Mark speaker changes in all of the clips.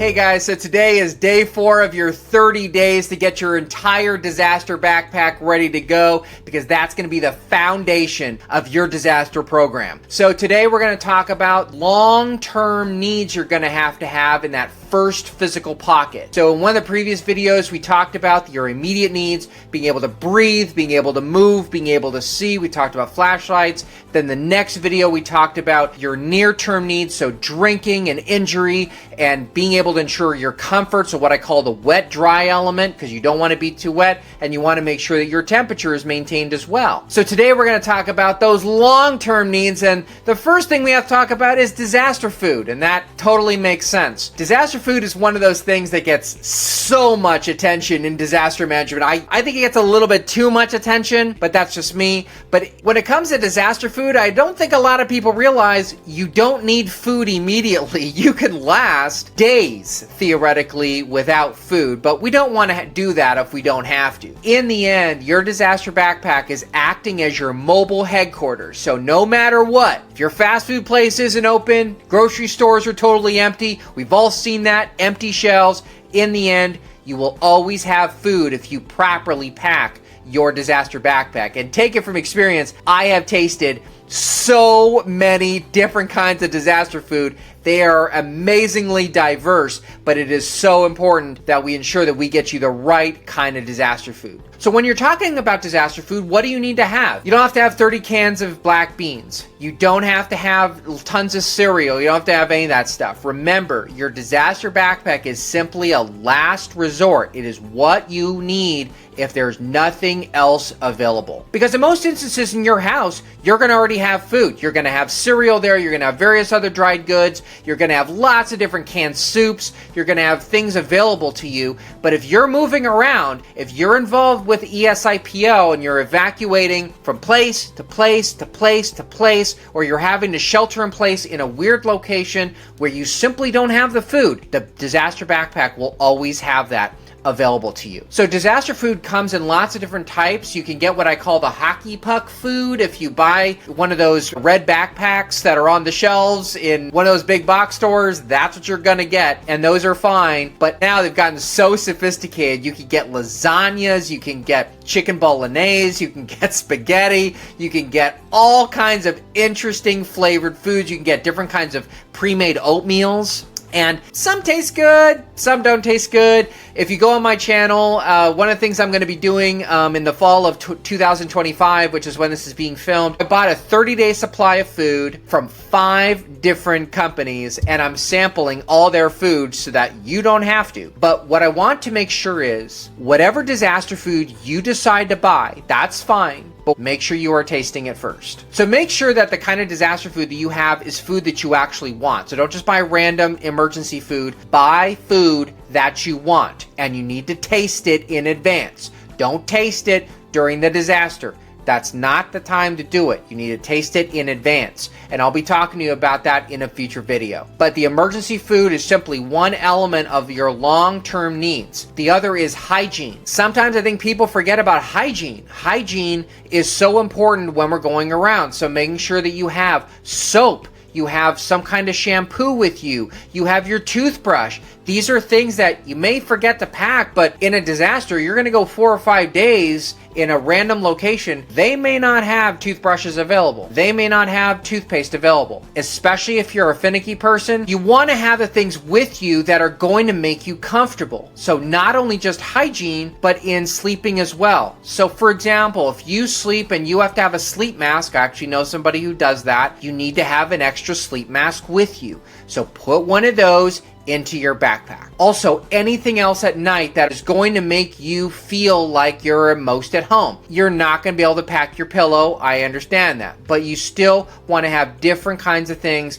Speaker 1: Hey guys, so today is day 4 of your 30 days to get your entire disaster backpack ready to go, because that's going to be the foundation of your disaster program. So today we're going to talk about long-term needs you're going to have in that first physical pocket. So in one of the previous videos, we talked about your immediate needs, being able to breathe, being able to move, being able to see. We talked about flashlights. Then the next video, we talked about your near-term needs, so drinking and injury, and being able to ensure your comfort, so what I call the wet-dry element, because you don't want to be too wet, and you want to make sure that your temperature is maintained as well. So today we're going to talk about those long-term needs, and the first thing we have to talk about is disaster food, and that totally makes sense. Disaster food is one of those things that gets so much attention in disaster management. I think it gets a little bit too much attention, but that's just me. But when it comes to disaster food, I don't think a lot of people realize you don't need food immediately. You can last days, theoretically, without food, but we don't want to do that if we don't have to. In the end, your disaster backpack is acting as your mobile headquarters. So no matter what, if your fast food place isn't open, grocery stores are totally empty, we've all seen that, empty shelves, in the end, you will always have food if you properly pack your disaster backpack. And take it from experience, I have tasted so many different kinds of disaster food. They are amazingly diverse, but it is so important that we ensure that we get you the right kind of disaster food. So when you're talking about disaster food, what do you need to have? You don't have to have 30 cans of black beans. You don't have to have tons of cereal. You don't have to have any of that stuff. Remember, your disaster backpack is simply a last resort. It is what you need if there's nothing else available. Because in most instances in your house, you're going to already have food. You're going to have cereal there. You're going to have various other dried goods. You're going to have lots of different canned soups. You're going to have things available to you. But if you're moving around, if you're involved with ESIPO and you're evacuating from place to place to place to place, or you're having to shelter in place in a weird location where you simply don't have the food, the disaster backpack will always have that available to you. So disaster food comes in lots of different types. You can get what I call the hockey puck food if you buy one of those red backpacks that are on the shelves in one of those big box stores. That's what you're gonna get, and those are fine. But now they've gotten so sophisticated. You can get lasagnas, you can get chicken bolognese, you can get spaghetti, you can get all kinds of interesting flavored foods. You can get different kinds of pre-made oatmeals. And some taste good, some don't taste good. If you go on my channel, one of the things I'm going to be doing in the fall of 2025, which is when this is being filmed, I bought a 30-day supply of food from 5 different companies, and I'm sampling all their food so that you don't have to. But what I want to make sure is, whatever disaster food you decide to buy, that's fine, but make sure you are tasting it first. So make sure that the kind of disaster food that you have is food that you actually want. So don't just buy random emergency food. Buy food that you want, and you need to taste it in advance. Don't taste it during the disaster. That's not the time to do it. You need to taste it in advance. And I'll be talking to you about that in a future video. But the emergency food is simply one element of your long-term needs. The other is hygiene. Sometimes I think people forget about hygiene. Hygiene is so important when we're going around. So making sure that you have soap, you have some kind of shampoo with you, you have your toothbrush. These are things that you may forget to pack, but in a disaster, you're going to go 4 or 5 days in a random location. They may not have toothbrushes available. They may not have toothpaste available. Especially if you're a finicky person, you want to have the things with you that are going to make you comfortable. So not only just hygiene, but in sleeping as well. So for example, if you sleep and you have to have a sleep mask, I actually know somebody who does that, you need to have an extra sleep mask with you. So put one of those into your backpack. Also, anything else at night that is going to make you feel like you're most at home. You're not going to be able to pack your pillow, I understand that, but you still want to have different kinds of things.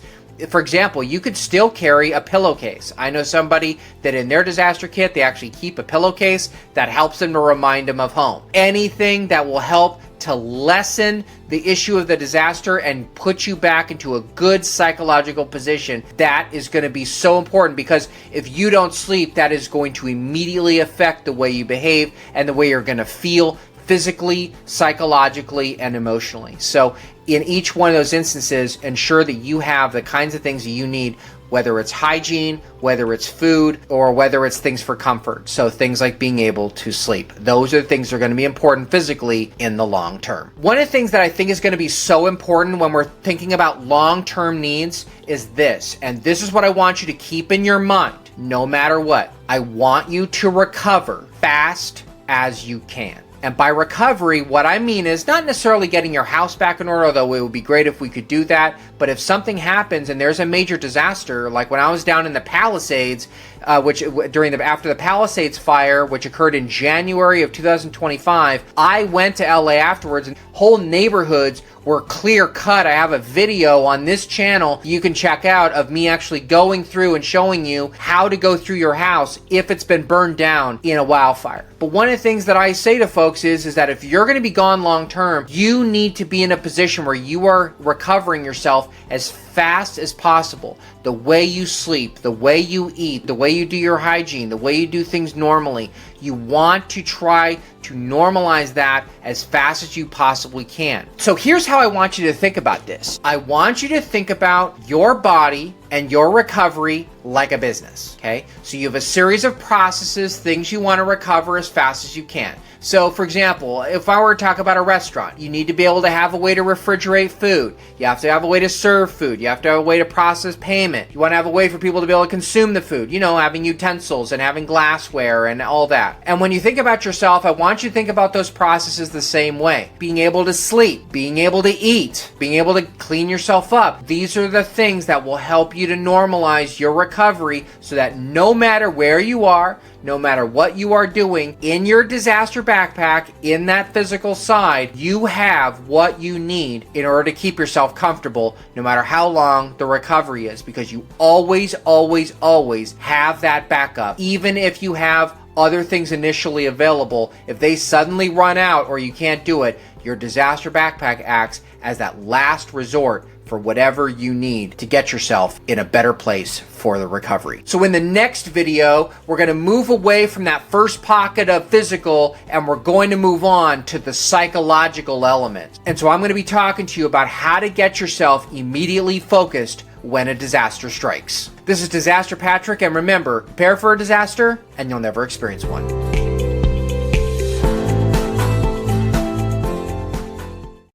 Speaker 1: For example, you could still carry a pillowcase. I know somebody that in their disaster kit, they actually keep a pillowcase that helps them to remind them of home. Anything that will help to lessen the issue of the disaster and put you back into a good psychological position, that is going to be so important, because if you don't sleep, that is going to immediately affect the way you behave and the way you're going to feel physically, psychologically, and emotionally. So in each one of those instances, ensure that you have the kinds of things that you need whether it's hygiene, whether it's food, or whether it's things for comfort. So things like being able to sleep. Those are the things that are going to be important physically in the long term. One of the things that I think is going to be so important when we're thinking about long-term needs is this, and this is what I want you to keep in your mind no matter what. I want you to recover fast as you can. And by recovery, what I mean is not necessarily getting your house back in order, although it would be great if we could do that. But if something happens and there's a major disaster, like when I was down in the Palisades, after the Palisades fire, which occurred in January of 2025, I went to LA afterwards, and whole neighborhoods were clear cut. I have a video on this channel you can check out of me actually going through and showing you how to go through your house if it's been burned down in a wildfire. But one of the things that I say to folks is that if you're going to be gone long term, you need to be in a position where you are recovering yourself as fast as possible. The way you sleep, the way you eat, the way you do your hygiene, the way you do things normally, you want to try to normalize that as fast as you possibly can. So here's how I want you to think about this. I want you to think about your body and your recovery like a business, okay? So you have a series of processes, things you want to recover as fast as you can. So for example, if I were to talk about a restaurant, you need to be able to have a way to refrigerate food. You have to have a way to serve food. You have to have a way to process payment. You want to have a way for people to be able to consume the food, having utensils and having glassware and all that. And when you think about yourself, I want you to think about those processes the same way. Being able to sleep, being able to eat, being able to clean yourself up. These are the things that will help you to normalize your recovery so that no matter where you are, no matter what you are doing in your disaster backpack, in that physical side, you have what you need in order to keep yourself comfortable no matter how long the recovery is, because you always, always, always have that backup. Even if you have other things initially available, if they suddenly run out or you can't do it, your disaster backpack acts as that last resort for whatever you need to get yourself in a better place for the recovery. So in the next video, we're going to move away from that first pocket of physical, and we're going to move on to the psychological element. And so I'm going to be talking to you about how to get yourself immediately focused when a disaster strikes. This is Disaster Patrick, and remember, prepare for a disaster and you'll never experience one.